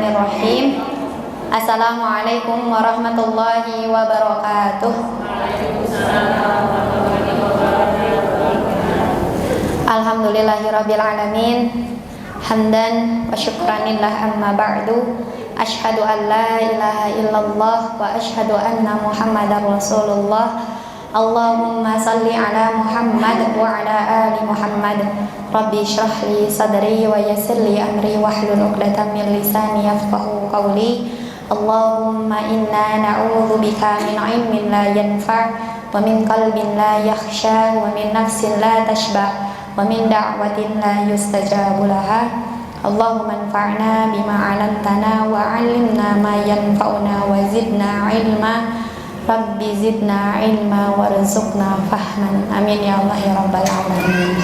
Bismillahirrahmanirrahim. Assalamualaikum warahmatullahi wabarakatuh. Alhamdulillahirabbil alamin. Hamdan wa syukranillah amma ba'du. Asyhadu an la ilaha illallah wa asyhadu anna Muhammadar Rasulullah. Allahumma salli ala Muhammad wa ala ali Muhammad. Rabbi shrah li sadri wa yassir li amri wahlul 'uqdatam min lisani yafqahu qawli. Allahumma inna na'udzu bika min 'ilmin la yanfa' wa min qalbin la yakhsha wa min nafsin la tashba' wa min da'watin la yustajabu laha. Allahumma anfa'na bima 'allamtana wa 'allimna ma yanfa'una wa zidna 'ilma. Rabbi zidna ilma warzuqna fahman. Amin ya Allah ya rabbal alamin.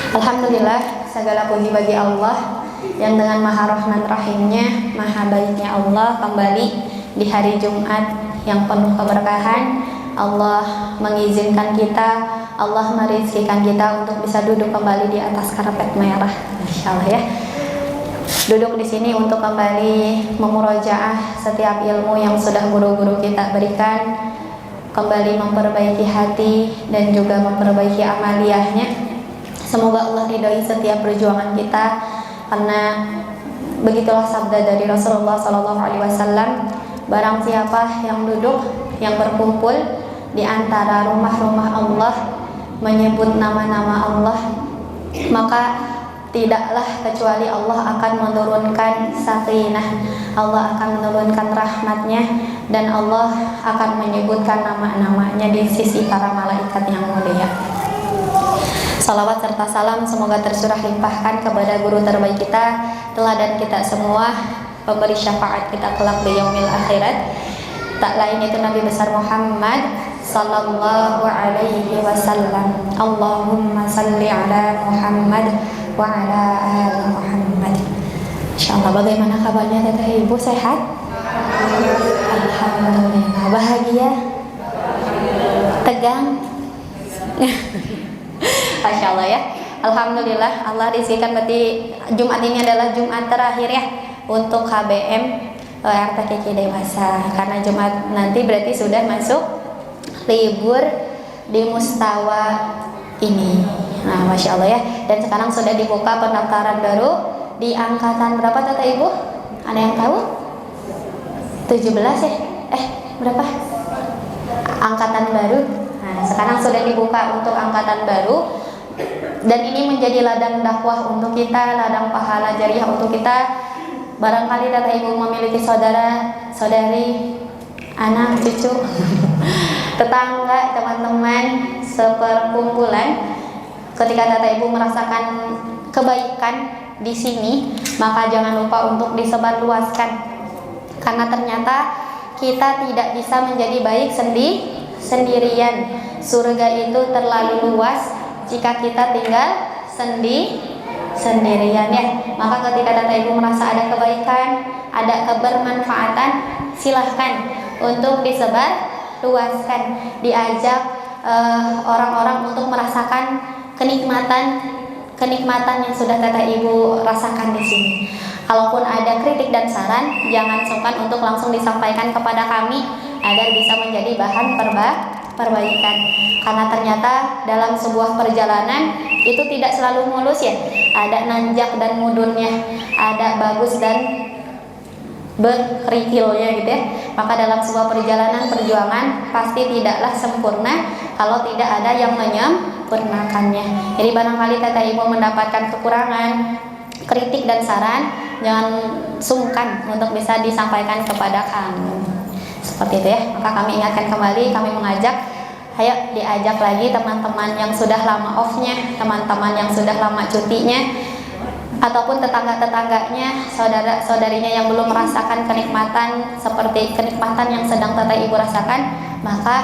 Alhamdulillah, segala puji bagi Allah yang dengan maha rahman rahimnya, maha baiknya Allah, kembali di hari Jumat yang penuh keberkahan. Allah mengizinkan kita, Allah merizkikan kita untuk bisa duduk kembali di atas karpet merah, Masya Allah ya. Duduk di sini untuk kembali memurojaah setiap ilmu yang sudah guru-guru kita berikan, kembali memperbaiki hati dan juga memperbaiki amaliyahnya. Semoga Allah ridhoi setiap perjuangan kita, karena begitulah sabda dari Rasulullah SAW. Barang siapa yang duduk, yang berkumpul di antara rumah-rumah Allah, menyebut nama-nama Allah, maka tidaklah kecuali Allah akan menurunkan sakinah, Allah akan menurunkan rahmatnya, dan Allah akan menyebutkan nama-namanya di sisi para malaikat yang mulia. Salawat serta salam semoga tercurah limpahkan kepada guru terbaik kita, teladan kita semua, pemberi syafaat kita kelak di yaumil akhirat, tak lain itu Nabi besar Muhammad sallallahu alaihi wasallam. Allahumma salli ala Muhammad wa ala ali Muhammad. Insyaallah, bagaimana kabarnya teteh ibu, sehat? Alhamdulillah. Bahagia? Tegang? Masya Allah ya. Alhamdulillah, Allah rizkikan berarti Jumat ini adalah Jumat terakhir ya untuk KBM RTKK Dewasa, karena Jumat nanti berarti sudah masuk libur di Mustawa ini. Nah, Masya Allah ya. Dan sekarang sudah dibuka pendaftaran baru di angkatan berapa Tata Ibu? Ada yang tahu? 17 ya? Berapa? Angkatan baru. Nah, sekarang sudah dibuka untuk angkatan baru. Dan ini menjadi ladang dakwah untuk kita, ladang pahala jariah untuk kita. Barangkali Tata Ibu memiliki saudara, saudari, anak, cucu, tetangga, teman-teman, seperkumpulan. Ketika Tata Ibu merasakan kebaikan di sini, maka jangan lupa untuk disebarluaskan. Karena ternyata kita tidak bisa menjadi baik sendirian. Surga itu terlalu luas jika kita tinggal sendirian ya. Maka ketika Tata Ibu merasa ada kebaikan, ada kebermanfaatan, silahkan untuk disebarluaskan, diajak orang-orang untuk merasakan kenikmatan yang sudah Tata Ibu rasakan di sini. Kalaupun ada kritik dan saran, jangan sungkan untuk langsung disampaikan kepada kami agar bisa menjadi bahan perbaikan. Karena ternyata dalam sebuah perjalanan itu tidak selalu mulus ya. Ada nanjak dan mudurnya, ada bagus dan berkerikilnya gitu ya. Maka dalam sebuah perjuangan pasti tidaklah sempurna kalau tidak ada yang menyempurnakannya. Jadi barangkali Tata Ibu mendapatkan kekurangan, kritik dan saran, jangan sungkan untuk bisa disampaikan kepada kami. Seperti itu ya. Maka kami ingatkan kembali, kami mengajak, ayo diajak lagi teman-teman yang sudah lama off-nya, teman-teman yang sudah lama cutinya, ataupun tetangga-tetangganya, saudara-saudarinya yang belum merasakan kenikmatan seperti kenikmatan yang sedang Tata Ibu rasakan, maka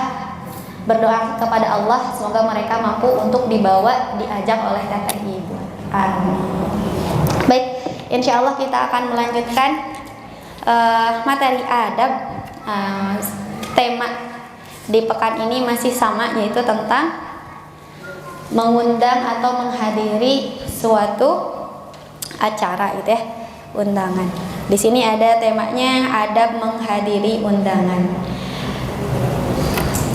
berdoa kepada Allah semoga mereka mampu untuk diajak oleh Tata Ibu. Amin. Baik, insya Allah kita akan melanjutkan materi adab. Tema di pekan ini masih sama, yaitu tentang mengundang atau menghadiri suatu acara itu ya, undangan. Di sini ada temanya adab menghadiri undangan.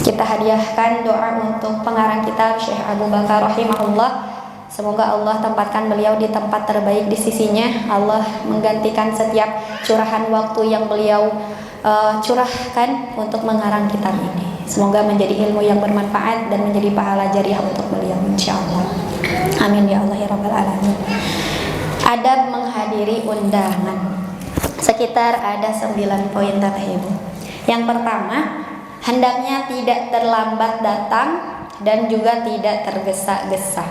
Kita hadiahkan doa untuk pengarang kitab Syekh Abu Bakar rahimahullah. Semoga Allah tempatkan beliau di tempat terbaik di sisinya. Allah menggantikan setiap curahan waktu yang beliau curahkan untuk mengarang kitab ini. Semoga menjadi ilmu yang bermanfaat dan menjadi pahala jariah untuk beliau insyaallah. Amin ya Allah ya rabbal alamin. Adab menghadiri undangan. Sekitar ada 9 poin Bapak Ibu. Yang pertama, hendaknya tidak terlambat datang dan juga tidak tergesa-gesa.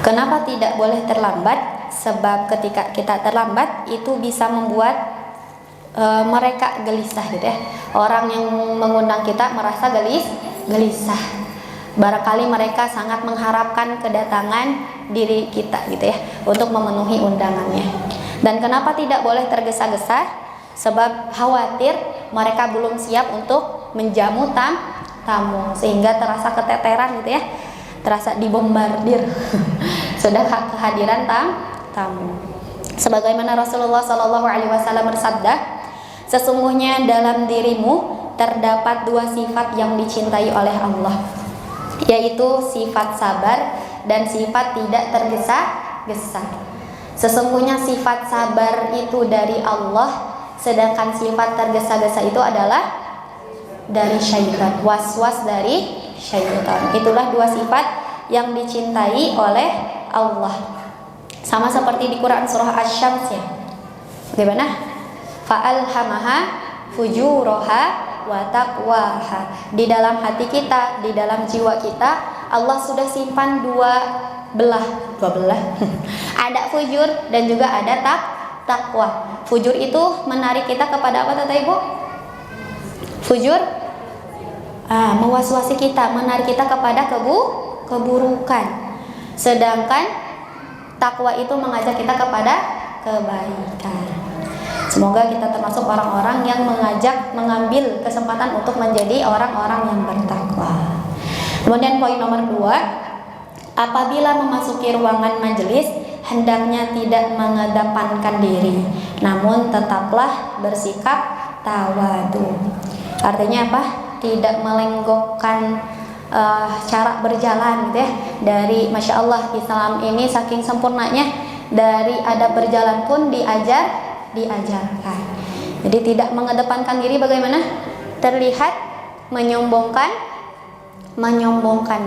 Kenapa tidak boleh terlambat? Sebab ketika kita terlambat itu bisa membuat mereka gelisah gitu ya. Orang yang mengundang kita merasa gelisah. Barangkali mereka sangat mengharapkan kedatangan diri kita gitu ya untuk memenuhi undangannya. Dan kenapa tidak boleh tergesa-gesa? Sebab khawatir mereka belum siap untuk menjamu tamu sehingga terasa keteteran gitu ya. Terasa dibombardir sudah kehadiran tamu. Sebagaimana Rasulullah SAW bersabda, sesungguhnya dalam dirimu terdapat 2 sifat yang dicintai oleh Allah, yaitu sifat sabar dan sifat tidak tergesa-gesa. Sesungguhnya sifat sabar itu dari Allah, sedangkan sifat tergesa-gesa itu adalah dari syaitan, was-was dari syaitan. Itulah 2 sifat yang dicintai oleh Allah. Sama seperti di Quran surah Asy-Syams ya. Bagaimana? Fa'alhamaha fujuraha wa taqwaha. Di dalam hati kita, di dalam jiwa kita, Allah sudah simpan dua belah. Ada fujur dan juga ada takwa. Fujur itu menarik kita kepada apa Bapak Ibu? Fujur mewaswasi kita, menarik kita kepada keburukan. Sedangkan takwa itu mengajak kita kepada kebaikan. Semoga kita termasuk orang-orang yang mengambil kesempatan untuk menjadi orang-orang yang bertakwa. Kemudian poin nomor 2, apabila memasuki ruangan majelis hendaknya tidak mengedepankan diri, namun tetaplah bersikap tawadu. Artinya apa? Tidak melenggokkan cara berjalan gitu ya. Dari Masya Allah Islam ini saking sempurnanya, dari adab berjalan pun diajarkan. Jadi tidak mengedepankan diri bagaimana? Terlihat menyombongkan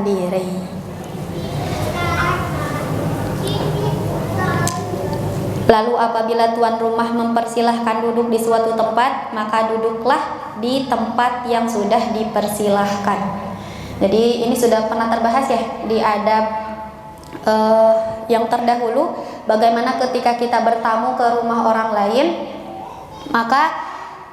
diri. Lalu apabila tuan rumah mempersilahkan duduk di suatu tempat, maka duduklah di tempat yang sudah dipersilahkan. Jadi ini sudah pernah terbahas ya di adab yang terdahulu, bagaimana ketika kita bertamu ke rumah orang lain, maka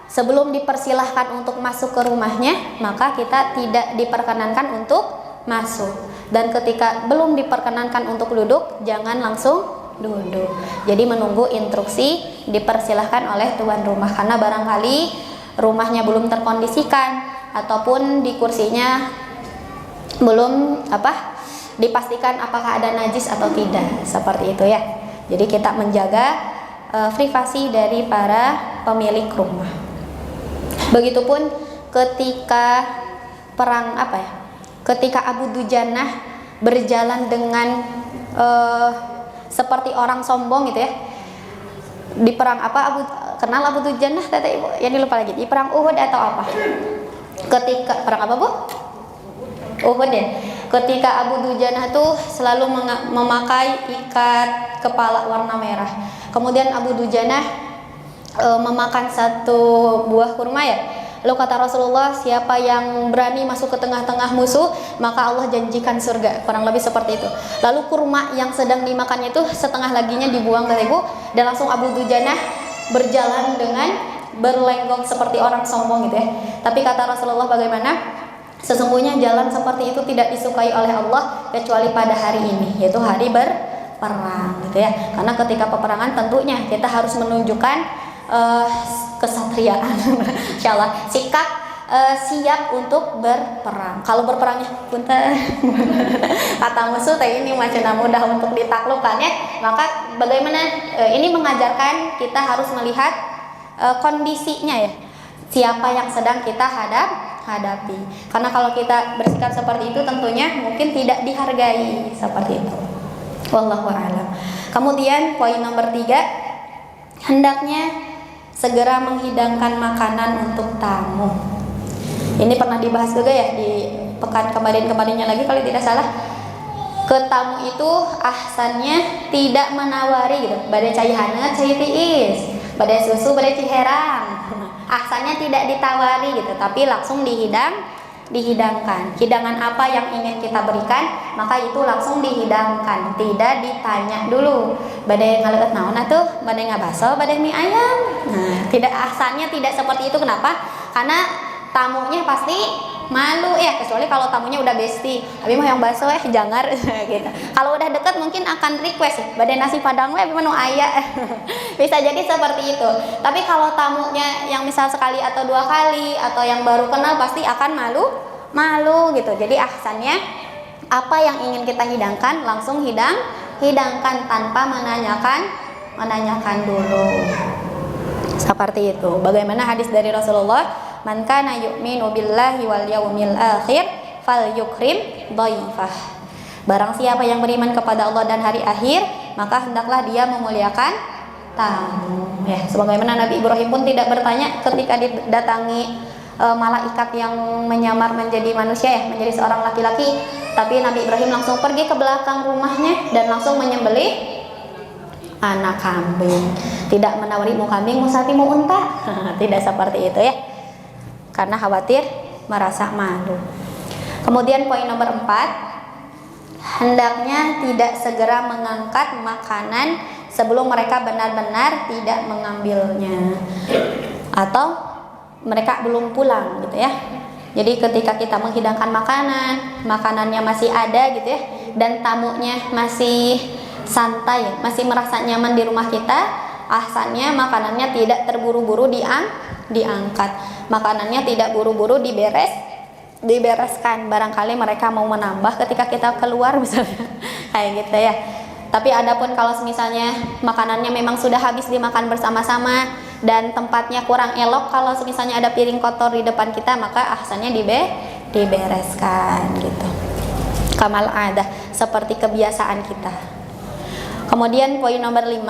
sebelum dipersilahkan untuk masuk ke rumahnya, maka kita tidak diperkenankan untuk masuk. Dan ketika belum diperkenankan untuk duduk, jangan langsung duduk. Jadi menunggu instruksi dipersilahkan oleh tuan rumah, karena barangkali rumahnya belum terkondisikan ataupun di kursinya belum dipastikan apakah ada najis atau tidak, seperti itu ya. Jadi kita menjaga privasi dari para pemilik rumah. Begitupun ketika perang ketika Abu Dujanah berjalan dengan seperti orang sombong gitu ya. Di perang kenal Abu Dujanah Tete Ibu? Yang lupa lagi. Di perang Uhud atau apa? Ketika perang apa Bu? Uhud ya. Ketika Abu Dujanah tuh selalu memakai ikat kepala warna merah. Kemudian Abu Dujanah memakan satu buah kurma ya. Lalu kata Rasulullah, siapa yang berani masuk ke tengah-tengah musuh, maka Allah janjikan surga. Kurang lebih seperti itu. Lalu kurma yang sedang dimakannya itu setengah laginya dibuang Bapak Ibu, dan langsung Abu Dujanah berjalan dengan berlenggong seperti orang sombong gitu ya. Tapi kata Rasulullah bagaimana? Sesungguhnya jalan seperti itu tidak disukai oleh Allah kecuali pada hari ini, yaitu hari berperang gitu ya. Karena ketika peperangan tentunya kita harus menunjukkan kesatriaan, insyaallah sikap siap untuk berperang. Kalau berperangnya punten kata musuh teh ini macam mudah untuk ditaklukkan ya. Maka bagaimana ini mengajarkan kita harus melihat kondisinya ya. Siapa yang sedang kita hadapi. Karena kalau kita bersikap seperti itu tentunya mungkin tidak dihargai seperti itu. Wallahu a'lam. Kemudian poin nomor 3, hendaknya segera menghidangkan makanan untuk tamu. Ini pernah dibahas juga ya di pekan kemarinnya lagi kalau tidak salah. Ke tamu itu ahsannya tidak menawari gitu. Badai cai hangat, cai tiis, badai susu, badai ciherang. Ahsannya tidak ditawari gitu, tapi langsung dihidangkan. Hidangan apa yang ingin kita berikan, maka itu langsung dihidangkan, tidak ditanya dulu. Badai ngaleut naon atuh? Badai ngabaso, badai mie ayam. Nah, tidak, ahsannya tidak seperti itu. Kenapa? Karena tamunya pasti malu ya, kecuali kalau tamunya udah bestie. Abi mah yang baso jangar gitu. Kalau udah deket mungkin akan request, badai nasi padang abi mah nu aya. Bisa jadi seperti itu. Tapi kalau tamunya yang misal sekali atau 2 kali atau yang baru kenal pasti akan malu gitu. Jadi ahsannya apa yang ingin kita hidangkan langsung hidangkan tanpa menanyakan dulu. Seperti itu. Bagaimana hadis dari Rasulullah? Man kana yu'minu billahi wal yaumil akhir falyukrim dhaifah. Barang siapa yang beriman kepada Allah dan hari akhir, maka hendaklah dia memuliakan tamu. Ya, sebagaimana Nabi Ibrahim pun tidak bertanya ketika didatangi malaikat yang menyamar menjadi manusia ya, menjadi seorang laki-laki, tapi Nabi Ibrahim langsung pergi ke belakang rumahnya dan langsung menyembelih anak kambing. Tidak menawari mau kambing, mau sapi, mau unta. Tidak seperti itu ya. Karena khawatir merasa malu. Kemudian poin nomor 4, hendaknya tidak segera mengangkat makanan sebelum mereka benar-benar tidak mengambilnya atau mereka belum pulang gitu ya. Jadi ketika kita menghidangkan makanannya masih ada gitu ya, dan tamunya masih santai, masih merasa nyaman di rumah kita, ahsannya makanannya tidak terburu-buru diangkat. Makanannya tidak buru-buru dibereskan. Barangkali mereka mau menambah ketika kita keluar misalnya. Kayak gitu ya. Tapi adapun kalau misalnya makanannya memang sudah habis dimakan bersama-sama dan tempatnya kurang elok, kalau misalnya ada piring kotor di depan kita, maka ahsannya dibereskan gitu. Kamal adah, seperti kebiasaan kita. Kemudian poin nomor 5,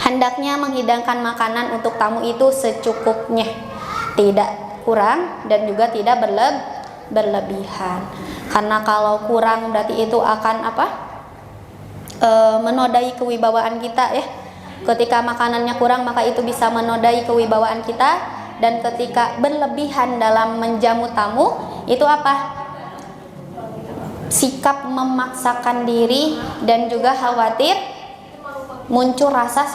hendaknya menghidangkan makanan untuk tamu itu secukupnya, tidak kurang dan juga tidak berlebihan. Karena kalau kurang berarti itu akan menodai kewibawaan kita ya. Ketika makanannya kurang maka itu bisa menodai kewibawaan kita, dan ketika berlebihan dalam menjamu tamu itu sikap memaksakan diri dan juga khawatir muncul rasa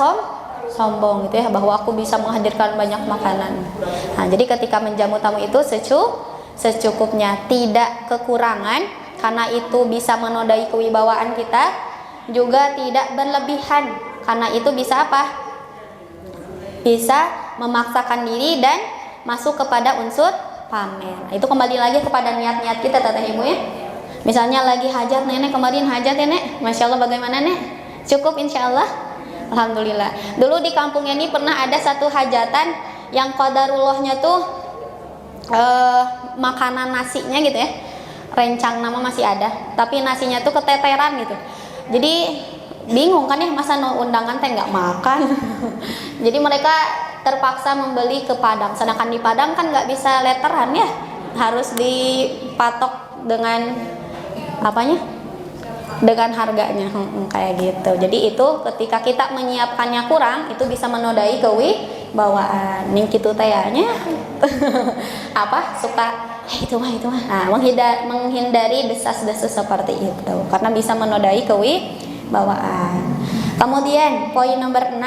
sombong gitu ya, bahwa aku bisa menghadirkan banyak makanan. Nah, jadi ketika menjamu tamu itu secukupnya, tidak kekurangan, karena itu bisa menodai kewibawaan kita, juga tidak berlebihan, karena itu bisa bisa memaksakan diri dan masuk kepada unsur pamer. Nah, itu kembali lagi kepada niat-niat kita teteh ibu ya. Misalnya lagi hajat nenek, kemarin hajat ya nek, masya Allah bagaimana nek? Cukup insya Allah. Alhamdulillah. Dulu di kampung ini pernah ada satu hajatan yang qadarullahnya tuh makanan nasinya gitu ya, rencang nama masih ada, tapi nasinya tuh keteteran gitu. Jadi bingung kan ya, masa undangan teh nggak makan. Jadi mereka terpaksa membeli ke Padang, sedangkan di Padang kan nggak bisa letteran ya, harus dipatok dengan dengan harganya kayak gitu. Jadi itu ketika kita menyiapkannya kurang, itu bisa menodai kewibawaan. Ning kitu teh nya suka itu mah. Nah, menghindari desas-desus seperti itu karena bisa menodai kewibawaan. Kemudian poin nomor 6,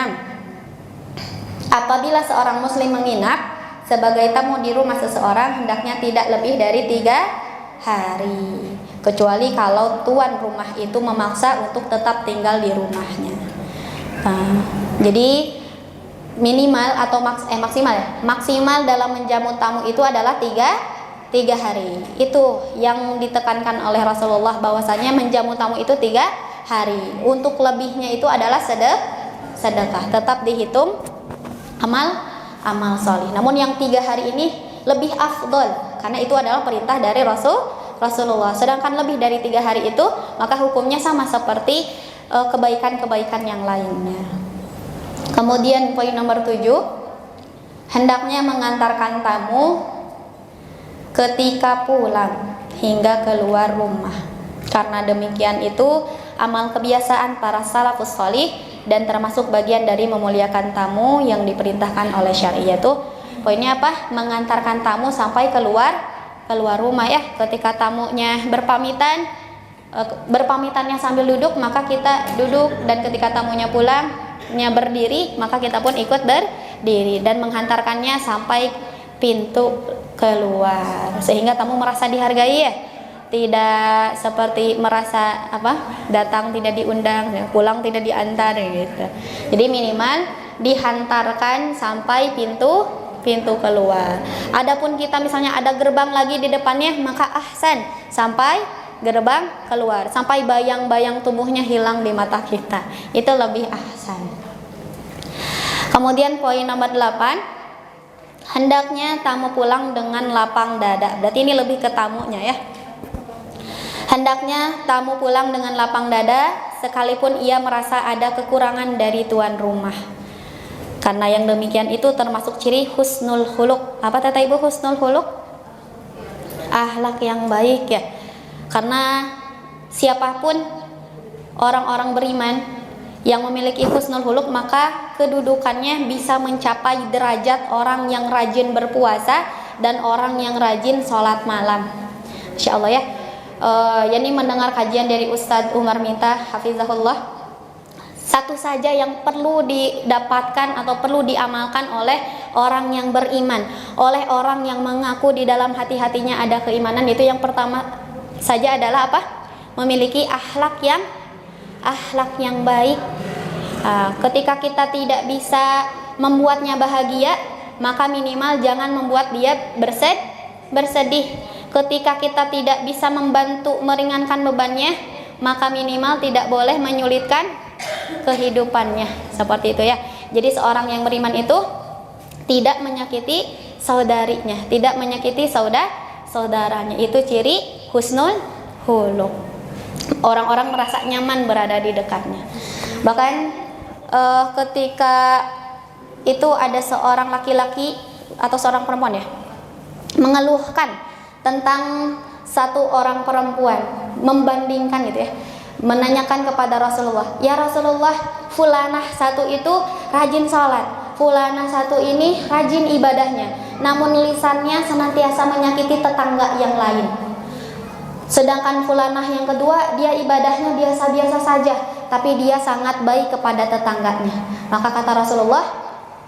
apabila seorang muslim menginap sebagai tamu di rumah seseorang, hendaknya tidak lebih dari 3 hari, kecuali kalau tuan rumah itu memaksa untuk tetap tinggal di rumahnya. Jadi minimal atau maksimal dalam menjamu tamu itu adalah tiga hari. Itu yang ditekankan oleh Rasulullah, bahwasanya menjamu tamu itu 3 hari. Untuk lebihnya itu adalah sedekah, tetap dihitung amal solih. Namun yang 3 hari ini lebih afdol, karena itu adalah perintah dari Rasulullah. Sedangkan lebih dari 3 hari itu, maka hukumnya sama seperti kebaikan-kebaikan yang lainnya. Kemudian poin nomor 7, hendaknya mengantarkan tamu ketika pulang hingga keluar rumah. Karena demikian itu amal kebiasaan para salafus shalih dan termasuk bagian dari memuliakan tamu yang diperintahkan oleh syariat. Itu poinnya apa? Mengantarkan tamu sampai keluar rumah ya. Ketika tamunya berpamitannya sambil duduk, maka kita duduk, dan ketika tamunya pulangnya berdiri, maka kita pun ikut berdiri dan menghantarkannya sampai pintu keluar, sehingga tamu merasa dihargai ya. Tidak seperti merasa datang tidak diundang, pulang tidak diantar gitu. Jadi minimal dihantarkan sampai pintu keluar. Adapun kita misalnya ada gerbang lagi di depannya, maka ahsan sampai gerbang keluar, sampai bayang-bayang tubuhnya hilang di mata kita. Itu lebih ahsan. Kemudian poin nomor 8, hendaknya tamu pulang dengan lapang dada. Berarti ini lebih ke tamunya ya. Hendaknya tamu pulang dengan lapang dada sekalipun ia merasa ada kekurangan dari tuan rumah. Karena yang demikian itu termasuk ciri husnul khuluq. Apa kata Ibu husnul khuluq? Akhlak yang baik ya. Karena siapapun orang-orang beriman yang memiliki husnul khuluq, maka kedudukannya bisa mencapai derajat orang yang rajin berpuasa dan orang yang rajin sholat malam. Insya Allah ya. Yani mendengar kajian dari Ustadz Umar Minta hafizahullah, satu saja yang perlu didapatkan atau perlu diamalkan oleh orang yang beriman, oleh orang yang mengaku di dalam hati-hatinya ada keimanan, itu yang pertama saja adalah apa? Memiliki akhlak yang baik. Ketika kita tidak bisa membuatnya bahagia, maka minimal jangan membuat dia bersedih. Ketika kita tidak bisa membantu meringankan bebannya, maka minimal tidak boleh menyulitkan kehidupannya. Seperti itu ya. Jadi seorang yang beriman itu tidak menyakiti saudarinya, tidak menyakiti saudaranya. Itu ciri husnul khuluq. Orang-orang merasa nyaman berada di dekatnya. Bahkan ketika itu ada seorang laki-laki atau seorang perempuan ya, mengeluhkan tentang satu orang perempuan, membandingkan gitu ya, menanyakan kepada Rasulullah, ya Rasulullah, fulanah satu itu rajin sholat, fulanah satu ini rajin ibadahnya, namun lisannya senantiasa menyakiti tetangga yang lain. Sedangkan fulanah yang kedua, dia ibadahnya biasa-biasa saja, tapi dia sangat baik kepada tetangganya. Maka kata Rasulullah,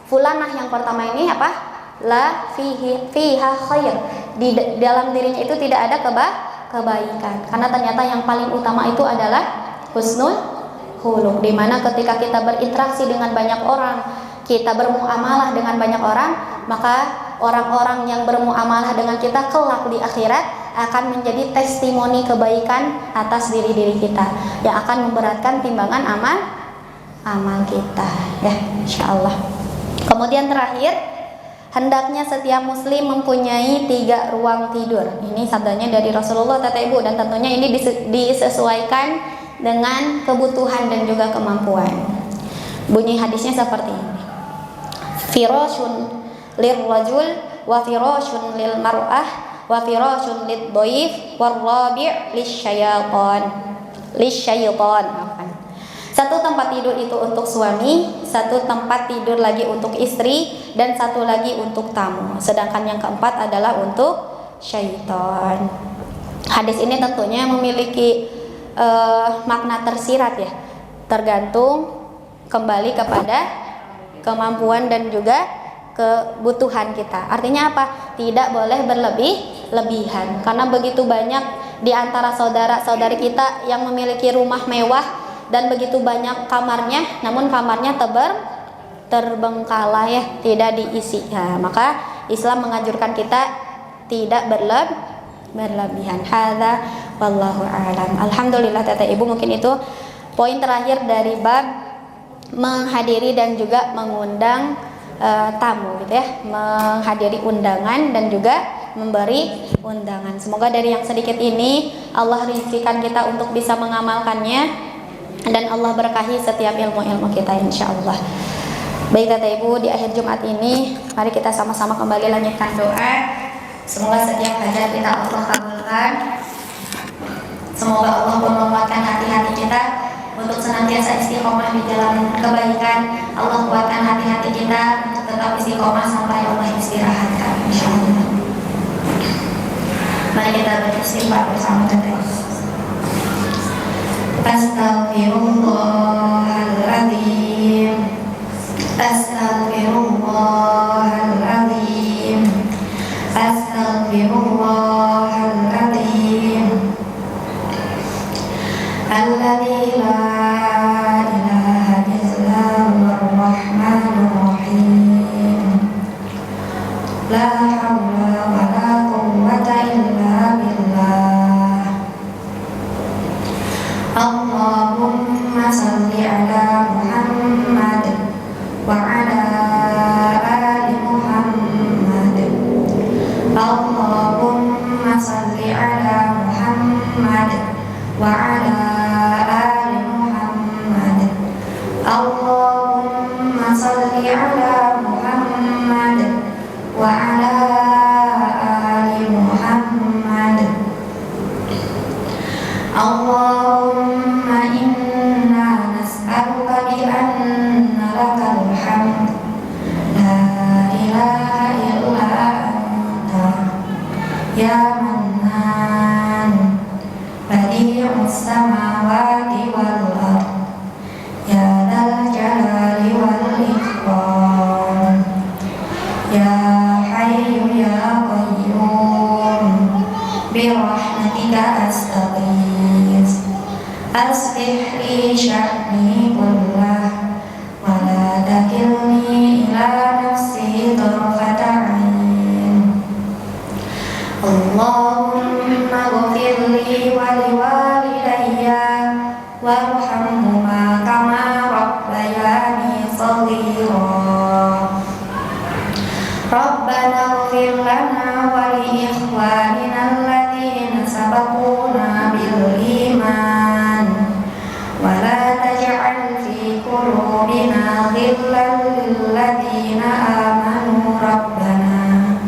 fulanah yang pertama ini apa? La fiha khair. Di dalam dirinya itu tidak ada kebaikan. Karena ternyata yang paling utama itu adalah husnul khuluq, di mana ketika kita berinteraksi dengan banyak orang, kita bermuamalah dengan banyak orang, maka orang-orang yang bermuamalah dengan kita kelak di akhirat akan menjadi testimoni kebaikan atas diri-diri kita, yang akan memberatkan timbangan amal kita ya, insyaallah. Kemudian terakhir, hendaknya setiap muslim mempunyai 3 ruang tidur. Ini sabdanya dari Rasulullah kata Ibu, dan tentunya ini disesuaikan dengan kebutuhan dan juga kemampuan. Bunyi hadisnya seperti ini. Firashun lirrajul wa firashun lil mar'ah wa firashun lidhaif warrabi' lisyaitan. Satu tempat tidur itu untuk suami, satu tempat tidur lagi untuk istri, dan satu lagi untuk tamu. Sedangkan yang keempat adalah untuk syaitan. Hadis ini tentunya memiliki makna tersirat ya, tergantung kembali kepada kemampuan dan juga kebutuhan kita. Artinya apa? Tidak boleh berlebihan, karena begitu banyak di antara saudara-saudari kita yang memiliki rumah mewah dan begitu banyak kamarnya, namun kamarnya terbengkalai ya, tidak diisi. Nah, maka Islam menganjurkan kita tidak berlebihan. Hadza wallahu a'lam. Alhamdulillah Tata Ibu, mungkin itu poin terakhir dari bab menghadiri dan juga mengundang tamu gitu ya, menghadiri undangan dan juga memberi undangan. Semoga dari yang sedikit ini Allah rezekikan kita untuk bisa mengamalkannya dan Allah berkahi setiap ilmu-ilmu kita insyaallah. Baik Kata Ibu, di akhir Jumat ini mari kita sama-sama kembali lanjutkan doa. Semoga setiap hajat kita Allah kabulkan. Semoga Allah menguatkan hati-hati kita untuk senantiasa istiqomah di jalan kebaikan. Allah kuatkan hati-hati kita untuk tetap istiqomah sampai Allah istirahatkan insyaallah. Mari kita beristighfar bersama Kata Ibu. Astaghfirullahaladzim, Astaghfirullahaladzim, Astaghfirullahaladzim. Alladzi la ilaha illa huwar rahmanur rahim. La haula wa la quwwata illa billah. Allahumma salli ala Muhammad wa ala ali Muhammad. Allahumma salli ala Muhammad wa ala ali Muhammad. Allahumma salli ala Muhammad wa ala ali Muhammad. Allahumma inna nas'aluka bi anna lakal hamd la ilaha illa anta ya mannan badi'us samawati wal ard ya dzal jalali wal ikram ya hayyu ya qayyum bi rahmatika astaghits. Aslih li sya'ni kullah wa la takilni ila nafsi tarfata 'ain. Allahumma ghfir li wa liwalidayya warhamhuma kama rabbayani shaghira. Rabbana ighfir lana wa li ikhwanina alladhina sabaquna bil iman wa la taj'al fi qulubina ghillan lil ladzina amanu rabbana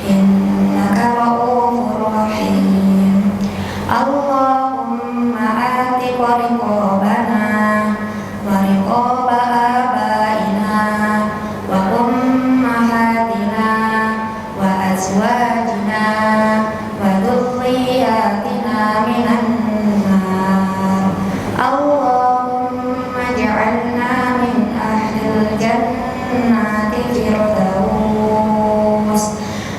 innaka ra'ufur rahim. Allahumma ati riqabana wa riqaba abaina wa ummahatina wa azwajina wa dhurriyyatina minan nar. Allahumma ij'alna min ahlil jannati firdaus.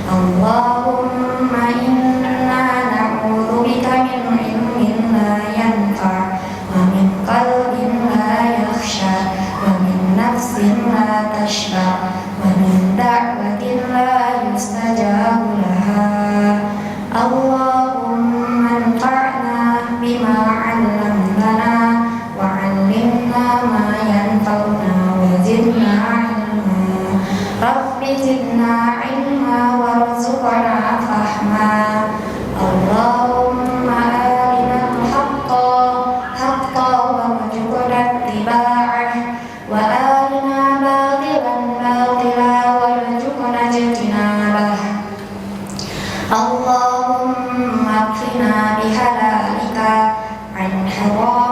Allahumma inna na'udzubika min ilmin la yanfa' wa min qalbin la yakhsha wa min nafsin la tashba' wa min da'watin la yustajabu laha. Allahumma anfa'na bima 'allamtana wa 'allimna ma yanfa'una wa zidna 'ilma. Rabbi zidna 'ilma warzuqna fahma. Allahumma arinal haqqa haqqan warzuqna ittiba'ah wa arina batilan batilan warzuqna ijtinabah. Allahumma qina bihalalika an haram